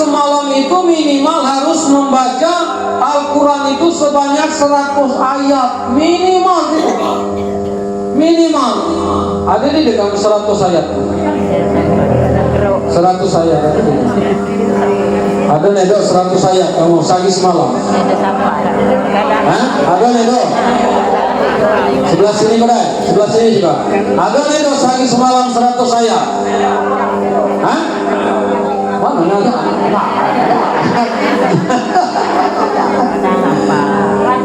semalam itu minimal harus membaca Al-Quran itu sebanyak 100 ayat minimal gitu. Minimal. Ada di dekat 100 ayat. 100 ayat. Ada nedo 100 ayat kamu sagi semalam. Hah? Ada nedo. Sebelah sini kodai, sebelah sini juga. Ada nedo sagi semalam 100 ayat. Hah? Mana ada?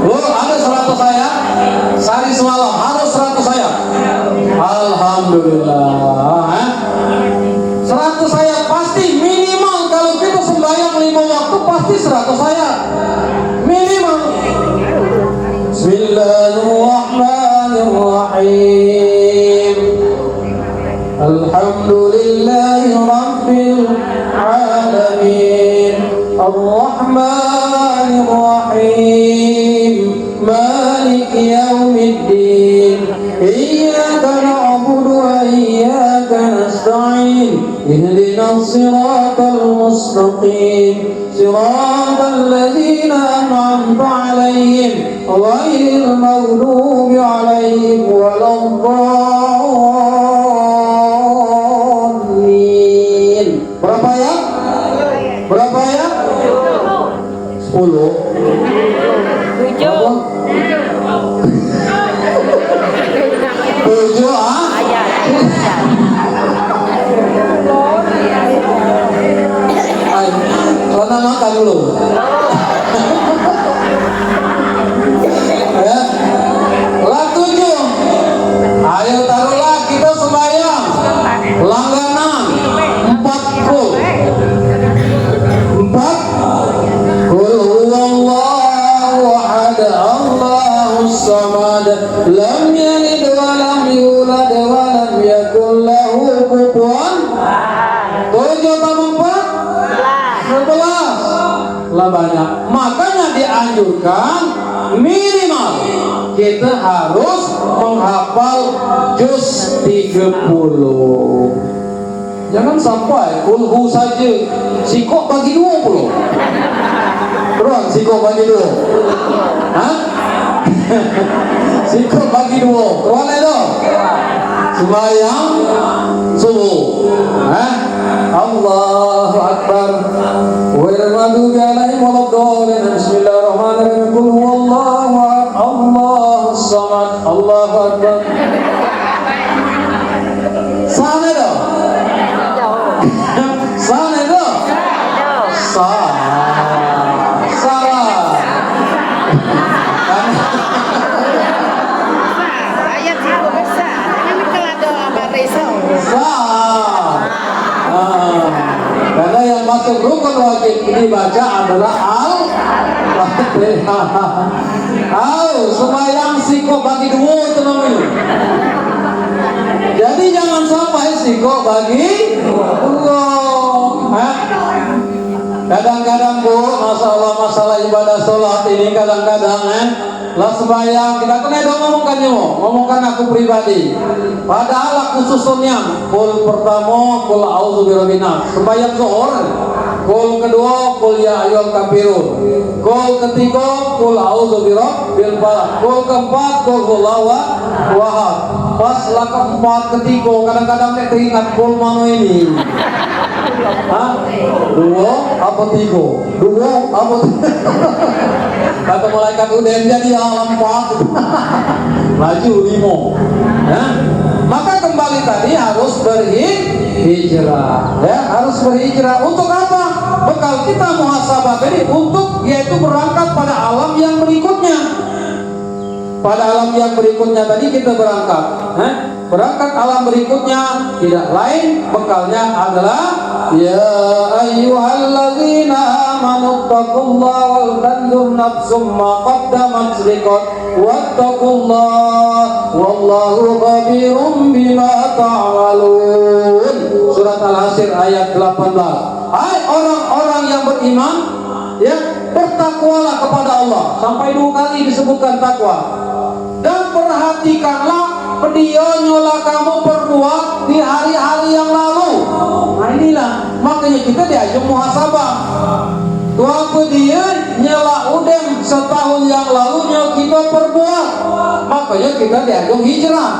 Oh, ada 100 ayat. Sehari semalam harus 100 ayat. Alhamdulillah. 100 ayat pasti minimal. Kalau kita sembahyang 5 waktu pasti 100 ayat minimal. Bismillahirrahmanirrahim. Alhamdulillahi rabbil alamin. Ar-Rahmanir-Rahim. Maliki yaumiddin. Iyyaka na'budu wa iyyaka nasta'in. Ihdinas siratal mustaqim. Siratal ladzina an'amta 'alaihim ghairil maghdubi 'alaihim waladdallin. Berapa ya? Berapa ya? 10. 7. 7 ayat. Karena makan dulu. Ya. Lah 7. Ayo taruhlah kita sembahyang. Langganan 40. 4. Qul huwallahu ahad, Allahus samad, lam yalid wa lam yulad wa lam yakul lahu kufuwan ahad. 7 tambah 4 11. Lah banyak. Makanya dianjurkan minimal kita harus menghafal juz 30. Jangan sampai kulhu saja sikok bagi 20. Terus sikok bagi 2. Hah? Sikok bagi 2. Keluar itu. Sembahyang subuh. Hah? Allahu Akbar. Wa irmadu bi alaihim waladdallin. Bismillahirrahmanirrahim. Qul huwallahu ahad, Allahus samad. Allahu Akbar. Sana itu. Sana itu. Salah. Ayat itu besar. Ini kalau doa barisau. Karena yang masuk rukun wajib dibaca adalah Al-Fatihah. Sembahyang siko bagi 2 itu namanya. Jadi jangan sampai siko bagi 2. Kadang-kadang Bu, masalah ibadah sholat ini kadang-kadang lah sembahyang kita kena ngomongkan aku pribadi. Padahal aku susunnya kul pertama kul a'udzu birabbin nas, sembahyang zuhur. Kul kedua kul ya ayyuhal kafirun. Kul ketiga kul a'udzu birabbil falaq. Kul keempat kul huwallahu ahad. Pas lah keempat ketiga kadang-kadang nek teringat kul mano ini. Hah? 2 apa 3? 2 apa 3? Kata malaikat udah jadi alam 4. Maju 5. Ya? Maka kembali tadi harus berhijrah. Ya, harus berhijrah. Untuk apa? Bekal kita muhasabah ini untuk yaitu berangkat pada alam yang berikutnya. Pada alam yang berikutnya tadi kita berangkat. Berangkat alam berikutnya tidak lain bekalnya adalah ya ayyuhalladzina amanu taqullaha wal tanzur nafsum ma qaddamat liqad wattaqullaha wallahu khabirum bima ta'malun. Surat Al-Hasyr ayat 18. Hai orang-orang yang beriman, ya, bertakwalah kepada Allah. Sampai 2 kali disebutkan takwa. Dan perhatikanlah pedionyolah kamu perbuat di hari-hari yang lalu. Nah inilah makanya kita diajak muhasabah. kita diajak hijrah.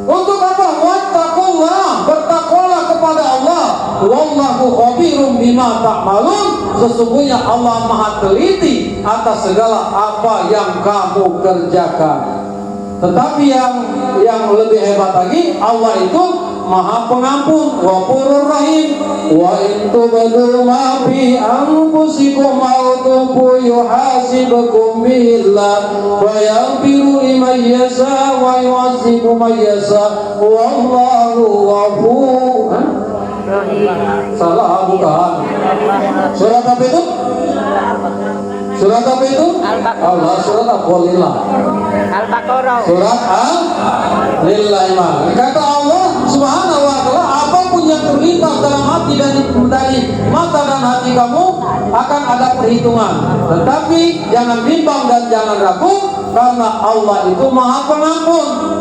Untuk apa? Wattaqullah, bertakwalah kepada Allah. Wallahu khabirum bima ta'malun. Sesungguhnya Allah Maha teliti atas segala apa yang kamu kerjakan. Tetapi yang lebih hebat lagi, Allah itu Maha Pengampun, Ghafurur Rahim. Wa in tubdu ma fi anfusikum aw tubu yuhasibukum billah wa yaghfiru liman yasha wa yu'adzibu man yasha wallahu ghafur. Salah bukan? Surat apa itu? Surat apa itu? Allah, surat Al-Qur'an. Al-Baqarah. Surat Al-Lillahi. Kata Allah Subhanahu wa ta'ala, apapun yang terlintas dalam hati dan dari mata dan hati kamu akan ada perhitungan. Tetapi jangan bimbang dan jangan ragu, karena Allah itu Maha Pengampun.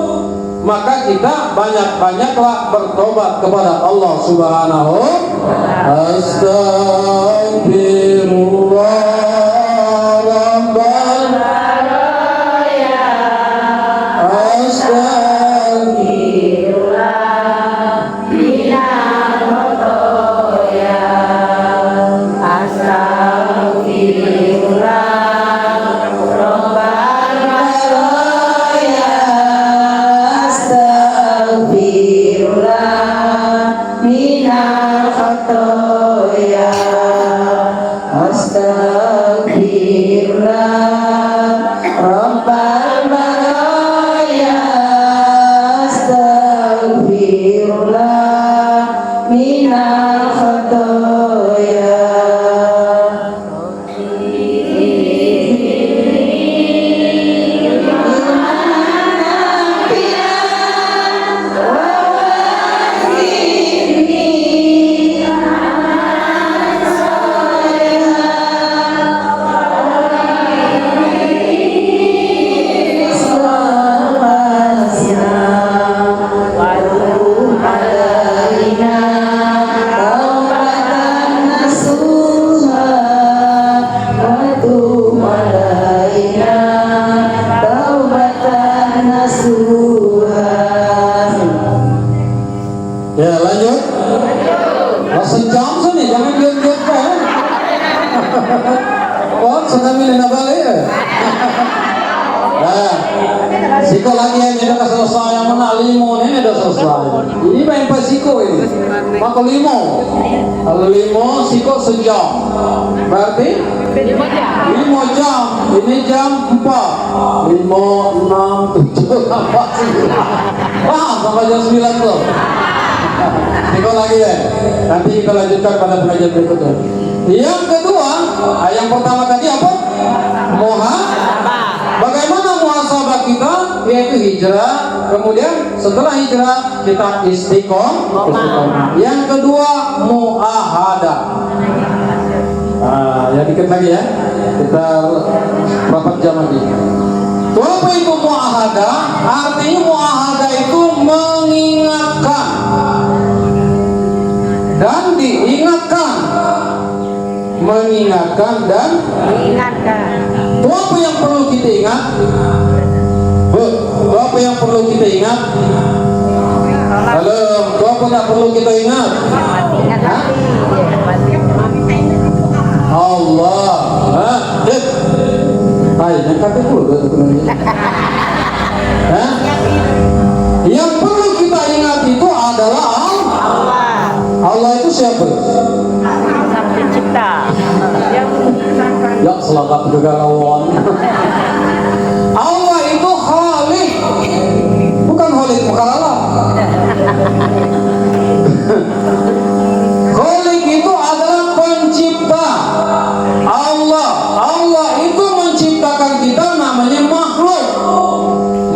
Maka kita banyak-banyaklah bertobat kepada Allah Subhanahu. Astagfirullah Rabbal Baraya. Astagfirullah minal khotoya. Astagfirullah Rabbal Baraya. Astagfirullah minal khotoya. Astagfirullah Rabbal Baraya. Astagfirullah minal khotoya. Ya lanjut. Sejam sini, jangan diam-diam kan. Oh, senang ini nabale ya. Nah, siko lagi yang sudah selesai, yang mana limo ini sudah selesai. Ini main pasiko ini. Maka limo, kalau limo siko sejam, berarti 5 jam. Ini jam 4, 5, 6, 7, 8, 9. Wah, sampai jam 9 tuh. Siko lagi ya. Nanti kita lanjutkan pada pengajian berikutnya. Yang kedua, yang pertama tadi apa? Bagaimana muhasabah kita? Yaitu hijrah. Kemudian setelah hijrah kita istiqomah. Yang kedua muahadah. Ya dikit lagi ya. Kita berapa jam lagi? Apa itu muahadah? Artinya muahadah itu mengingatkan dan diingatkan. Mengingatkan dan Diingatkan. itu apa yang perlu kita ingat? Apa yang perlu kita ingat? Halo, apa yang perlu kita ingat? Ingat hati. Allah. Hai, yang kata dulu yang perlu kita ingat itu adalah Allah. Allah itu siapa? Sang Pencipta. Ya, selamat kegalauan. Allah itu Khalik, bukan Khalik Mukarrabah. Khalik itu adalah pencipta. Allah itu menciptakan kita, namanya makhluk.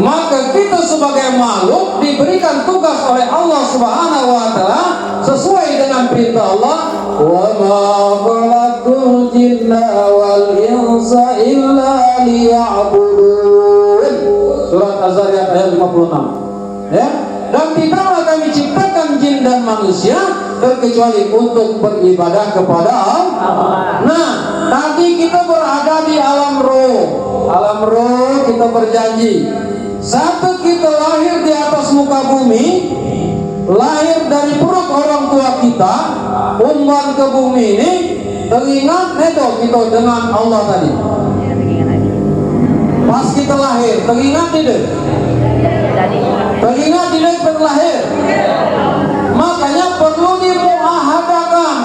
Maka kita sebagai makhluk diberikan tugas oleh Allah Subhanahu wa ta'ala sesuai dengan perintah Allah, wa ma khalaqtul jinna wal insa illa liya'budun. Surat Az-Zariyat ayat 56. Ya, dan tidaklah kami ciptakan jin dan manusia terkecuali untuk beribadah kepada Allah. Nah, tadi kita berada di alam roh. Alam roh kita berjanji Satu kita lahir di atas muka bumi, lahir dari perut orang tua kita, umban ke bumi ini, teringat nedo kita dengan Allah tadi. Pas kita lahir, teringat tidak? Teringat tidak terlahir. Makanya perlu dimuahadakan,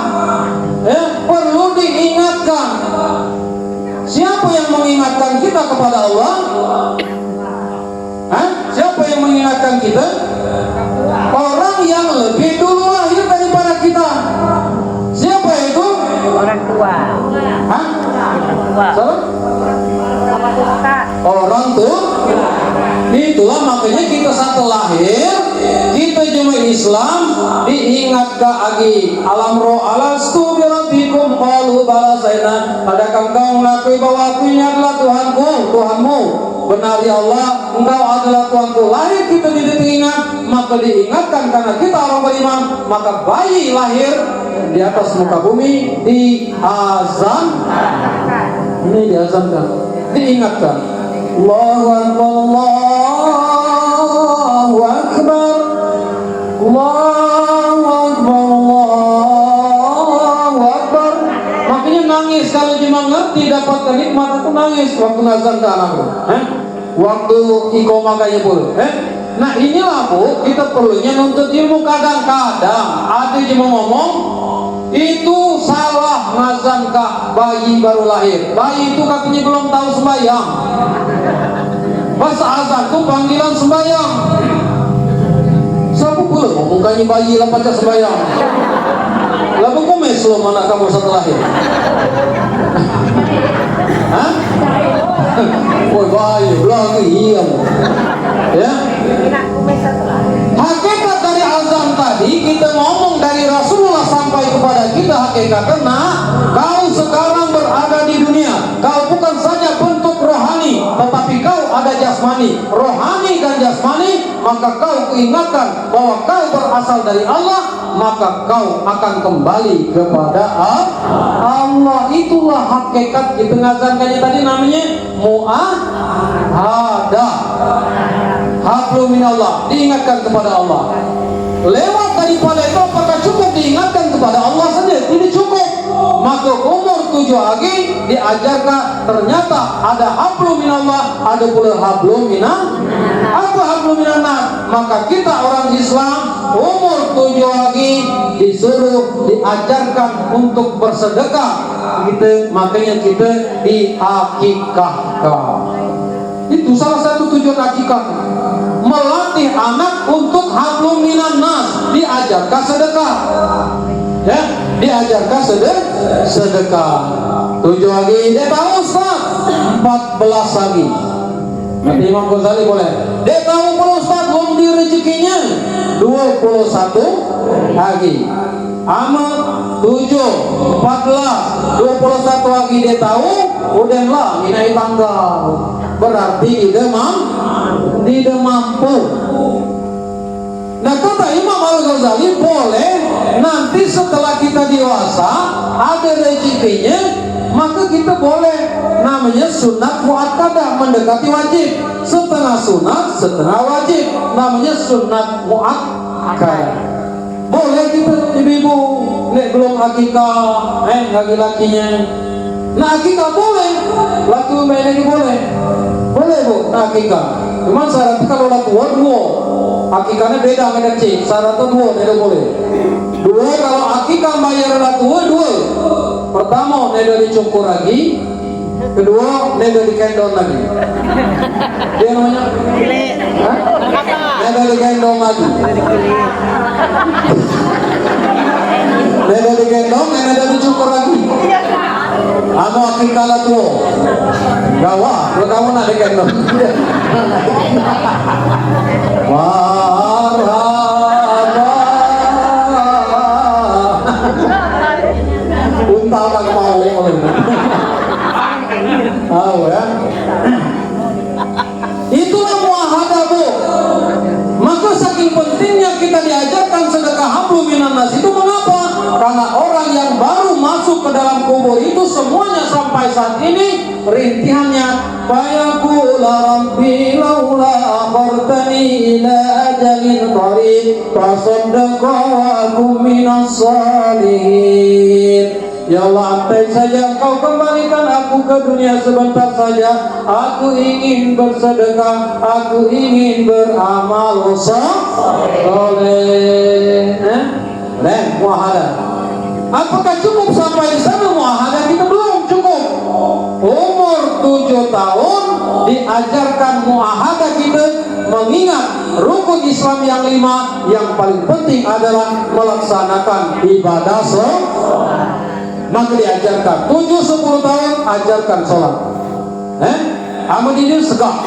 perlu diingatkan. Siapa yang mengingatkan kita kepada Allah? Siapa yang mengingatkan kita? Orang yang lebih dulu lahir daripada kita. Siapa itu? Orang tua. Siapa? Orang tua. Itulah makanya kita saat lahir, kita jemaah Islam diingatkan lagi. Alam roh alastu birabbikum qalu bala sayna. Adakah engkau mengakui bahwa aku ini adalah Tuhanku, Tuhanmu? Benar ya Allah, engkau adalah Tuhanku. Lahir kita diingat, maka diingatkan karena kita orang beriman. Maka bayi lahir di atas muka bumi diazan. Ini diazankan, diingatkan. Allahu Akbar, Allahu Akbar, Allahu Akbar, Allahu Akbar. Makanya nangis kalau cuma ngerti dapat nikmat itu nangis waktu nazar ke anakku, waktu iqomah kayak pun. Nah inilah Bu, kita perlunya nuntut ilmu. Kadang-kadang ada yang mau ngomong itu salah ngazan kak bayi baru lahir. Bayi itu katanya belum tahu sembahyang. Pas azan itu panggilan sembahyang. Siapa pula ngomongkannya bayi lah baca sembahyang. Lalu komen lo mana kamu setelah lahir? Hah? Woi bayi lagi iya. Ya. Hakikat dari azan tadi kita ngomong dari Rasulullah sampai kepada kita hakikatnya, kau sekarang berada di dunia, kau bukan saja bentuk rohani, tetapi kau ada jasmani, rohani dan jasmani, maka kau ingatkan bahwa kau berasal dari Allah, maka kau akan kembali kepada Allah. Itulah hakikat kita ngazankannya tadi namanya mu'ahadah. Hablum minallah, diingatkan kepada Allah. Lewat daripada itu apakah cukup diingatkan kepada Allah saja? Tidak cukup. Maka umur 7 lagi diajarkan ternyata ada hablum minallah, ada pula hablum minan. Apa hablum minan? Maka kita orang Islam umur 7 lagi disuruh diajarkan untuk bersedekah. Gitu, makanya kita diakikahkan. Itu salah satu tujuan akikah, melatih anak untuk hablum minan nas, diajarkan sedekah. Ya, diajarkan sedekah. 7 lagi, dia tahu Ustaz, 14 lagi. Nanti Imam Ghazali boleh. Dia tahu pula Ustaz belum di rezekinya, 21 lagi. Ama 7, 14, 21 lagi dia tahu, udahlah minai tanggal. Berarti tidak mampu. Nah kata Imam Al-Ghazali boleh nanti setelah kita dewasa ada rezekinya, maka kita boleh namanya sunat muakkadah, mendekati wajib. Setengah sunat, setengah wajib, namanya sunat muakkadah. Boleh kita ibu-ibu nek belum akikah, laki-lakinya. Nah akikah boleh, laki lagi boleh. Boleh Bu, nah akikah. Cuma syaratnya kalau laki dua, akikahnya beda dengan kecil. Syaratnya dua, tidak boleh. Dua kalau akikah bayar laki dua. Pertama, tidak dicukur lagi. Kedua, tidak dikendong lagi. Dia namanya? Tidak dikendong lagi. Tidak digendong, tidak dicukur lagi. Anu akikah lah tuh. Gawah, kalau kamu nak digendong. Marhaba. Unta tak mau. Tahu ya. Itulah muahadah Bu. Maka saking pentingnya kita diajarkan sedekah hablum minan nas itu mengapa? Karena orang yang baru masuk ke dalam alam kubur itu semuanya sampai saat ini rintihannya fayaqula rabbi laula akhartani ila ajalin qarib fasaddaqa wa akum minas salihin. Ya Allah, andai saja Engkau kembalikan aku ke dunia sebentar saja, aku ingin bersedekah, aku ingin beramal soleh. Muahadah. Apakah cukup sampai di sana muahadah? Kita belum cukup. Umur 7 tahun diajarkan muahadah kita, mengingat rukun Islam yang 5, yang paling penting adalah melaksanakan ibadah sholat. Maka diajarkan 7-10 tahun ajarkan sholat. Amadidin segak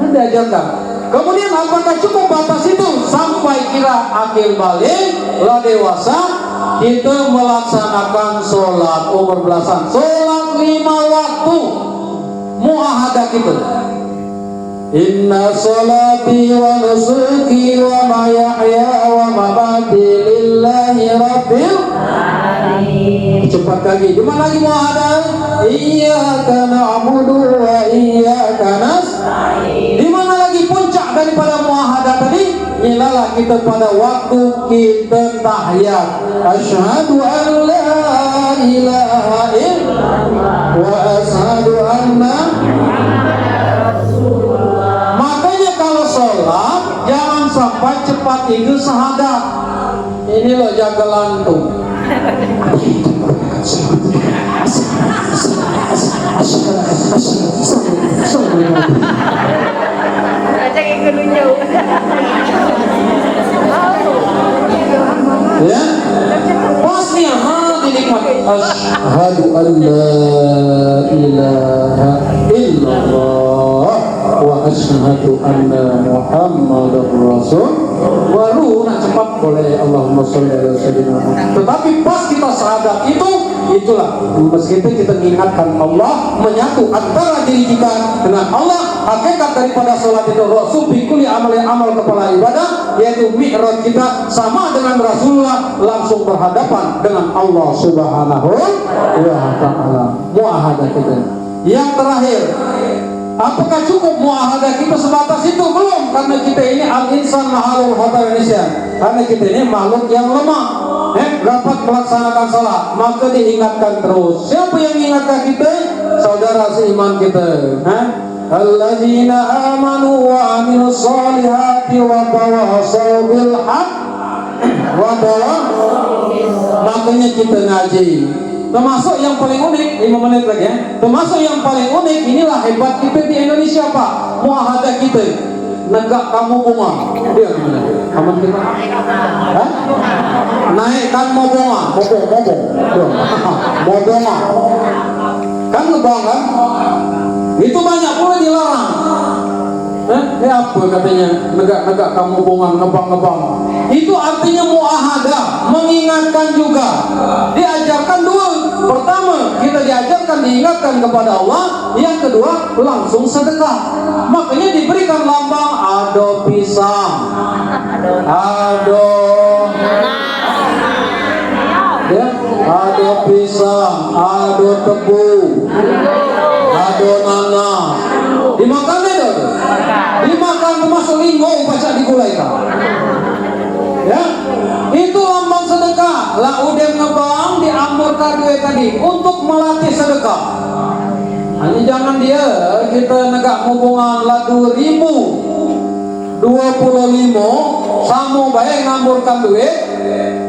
diajarkan. Kemudian apakah cukup batas itu sampai kira akil balik lah dewasa kita melaksanakan sholat umur belasan, sholat 5 waktu, muahadah kita. Inna sholati wa nusuki wa mahyaya wa mamati lillahi rabbil alamin. Cepat lagi, cuma lagi muahadah. Iyyaka na'budu wa iyyaka nasta'in. Di mana lagi puncak daripada muahadah tadi? Inilah kita pada waktu kita tahiyat. Asyhadu an la ilaha illallah wa asyhadu anna sholat, jangan sampai cepat itu syahadat. Ini loh jaga lantung. Ya, pasti dinikmati. Asyhadu an la ilaha illallah wa asyhadu anna Muhammadar Rasul. Baru nak cepat boleh Allahumma sholli ala sayyidina Muhammad. Tetapi pas kita syahadat itulah meskipun kita mengingatkan Allah, menyatu antara diri kita dengan Allah. Hakikat daripada sholat itu Rasul bikuli amal kepala ibadah, yaitu mi'raj kita sama dengan Rasulullah, langsung berhadapan dengan Allah Subhanahu wa ta'ala. Muahadah kita. Yang terakhir, apakah cukup muahadah kita sebatas itu? Belum, karena kita ini al-insan mahalul khatar Indonesia. Karena kita ini makhluk yang lemah, dapat melaksanakan salat, maka diingatkan terus. Siapa yang mengingatkan kita? Saudara seiman kita. Alladzina amanu wa amilus solihati wa tawassaw bil haq wa makanya kita ngaji. Termasuk yang paling unik, 5 menit lagi ya. Termasuk yang paling unik, inilah hebat kita di Indonesia Pak. Muahadah kita. Negak kamu bunga. Dia gimana? Aman kita? Hah? Naikkan mau bunga. Mau bunga. Kan ngebang kan? Itu banyak pula dilarang. Apa katanya? Negak kamu bunga, ngebang. Itu artinya muahadah, mengingatkan juga. Diajarkan dua. Pertama, kita diajarkan diingatkan kepada Allah. Yang kedua, langsung sedekah. Makanya diberikan lambang ado pisang, ado pisang, ado tebu, ado nanas. Dimakan itu, dimakan termasuk linggo baca digulaikan. Ya, itu lambang sedekah. Lah udah ngebang diamurkan duit tadi untuk melatih sedekah. Hanya jangan dia kita negak hubungan lah 2025 sama baik ngamurkan duit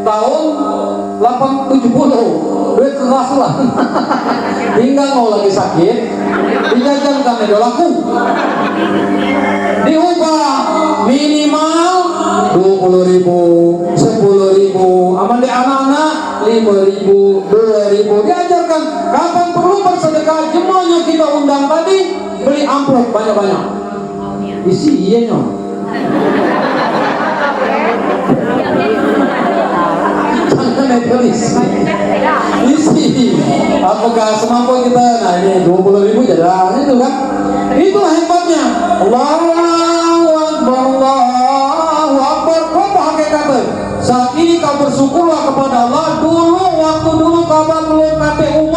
tahun 870 duit keras lah. Hingga mau lagi sakit dijajankan itu laku. Diubah minimal 20.000, 10.000, aman di anak-anak 5.000, 2.000. Diajarkan kapan perlu bersedekah. Jemaahnya kita undang tadi beli amplop banyak-banyak. Isi iya nyong. Jangan tulis. Isi. Apakah semampu kita? Nah ini 20.000 jadi itu kan. Itulah hebatnya. Allahu Akbar, Allahu Akbar. Apa hakikatnya? Saat ini kau bersyukurlah kepada Allah. Waktu dulu kau belum KPU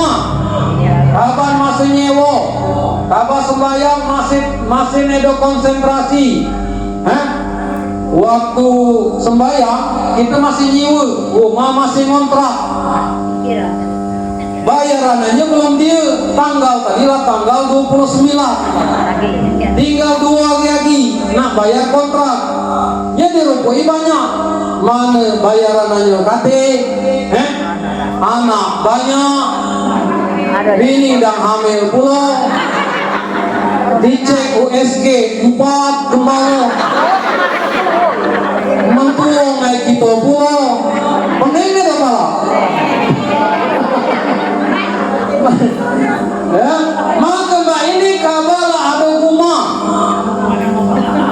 sembahyang masih nedo konsentrasi. Waktu sembahyang kita masih nyiwe, rumah masih ngontrak. Bayarannya belum dia, tanggal tadi lah tanggal 29. Tinggal 2 hari lagi, nak bayar kontrak. Jadi rupoi banyak. Mana bayarannya kate? Anak banyak. Bini dan hamil pula. Dicek USG 4 kembali. Mentuang naik kita pula. Peningnya dah malah. Ya, maka mbak ini kabala ada rumah.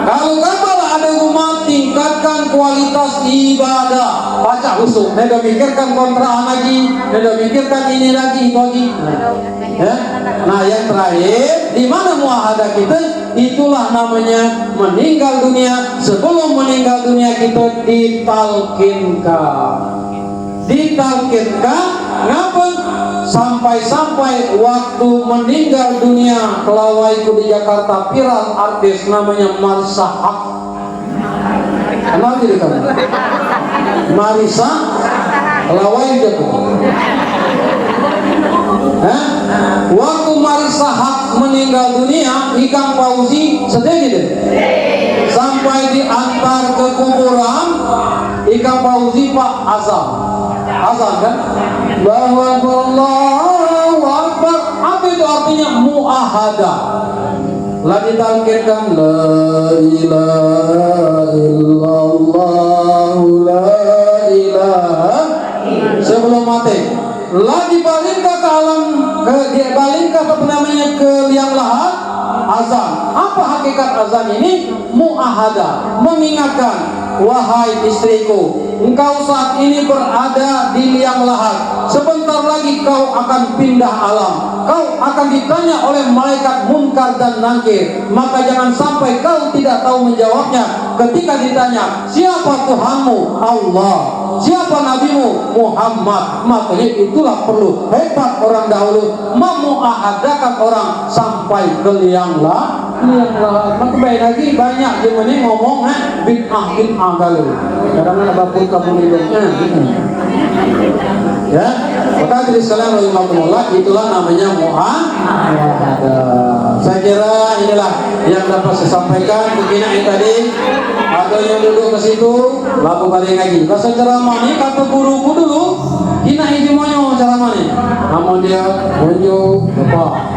Kalau kabala ada rumah, tingkatkan kualitas ibadah. Baca usul, neda mikirkan kontraan lagi, neda mikirkan ini lagi, itu lagi. Ya. Nah yang terakhir, di mana muahadah kita? Itulah namanya meninggal dunia. Sebelum meninggal dunia kita ditalkinkan. Ngapa? Sampai waktu meninggal dunia kelawaiku di Jakarta viral artis namanya Marisa Haq. Kenal jadi kamu? Marisa kelawai itu. Waktu Marisa Haq meninggal dunia, Ikang Fauzi sedih gitu. Sampai diantar ke kuburan, Ikang Fauzi Pak azan kan? Bahwa Allahu Akbar. Apa itu artinya? Muahadah. Lah ditalkinkan la ilaha illallah la ilaha sebelum mati. Lah dibalingkan ke alam, dibalingkan apa namanya ke liang lahat, azan. Apa hakikat azan ini? Muahadah, mengingatkan, wahai istriku, engkau saat ini berada di liang lahat. Sebentar lagi kau akan pindah alam. Kau akan ditanya oleh malaikat munkar dan nakir. Maka jangan sampai kau tidak tahu menjawabnya. Ketika ditanya, siapa Tuhanmu? Allah. Siapa nabimu? Muhammad. Makanya itulah perlu hebat orang dahulu memuahadakan orang sampai ke liang lahat. Maka baik lagi banyak gimana ngomong bid'ah kalau kadang-kadang bapun kamu ya, maka jadi sekalian rahimahumullah, itulah namanya muahadah. Saya kira inilah yang dapat saya sampaikan. Mungkin yang tadi ada yang duduk ke situ, lalu balik lagi. Bahasa ceramah ini kata guruku dulu, kina ini semuanya ceramah ini. Namun dia munjuk, lepas.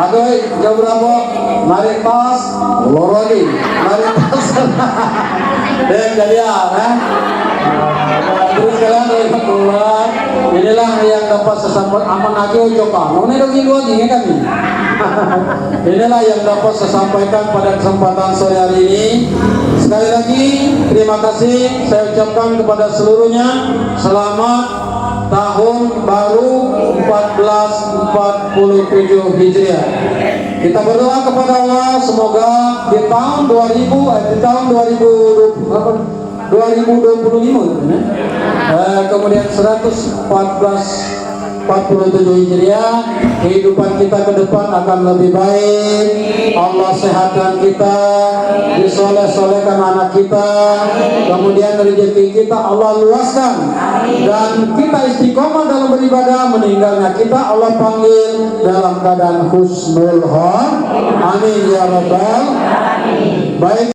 Aduh, jam berapa? Narik tas, ulur lagi. Narik tas. Dan kalian, terus kalian rahimahullah, inilah yang dapat sesampaikan aman lagi ucapan. Mana lagi lagi kami. Inilah yang dapat saya sampaikan pada kesempatan sore hari ini. Sekali lagi terima kasih saya ucapkan kepada seluruhnya. Selamat tahun baru 1447 Hijriah. Kita berdoa kepada Allah semoga di tahun 2025 kemudian 1447 Hijriah, kehidupan kita ke depan akan lebih baik. Allah sehatkan kita, disoleh-solehkan anak kita, kemudian rezeki kita Allah luaskan, dan kita istiqomah dalam beribadah. Meninggalnya kita Allah panggil dalam keadaan husnul khotimah. Amin ya rabbal alamin. Baik.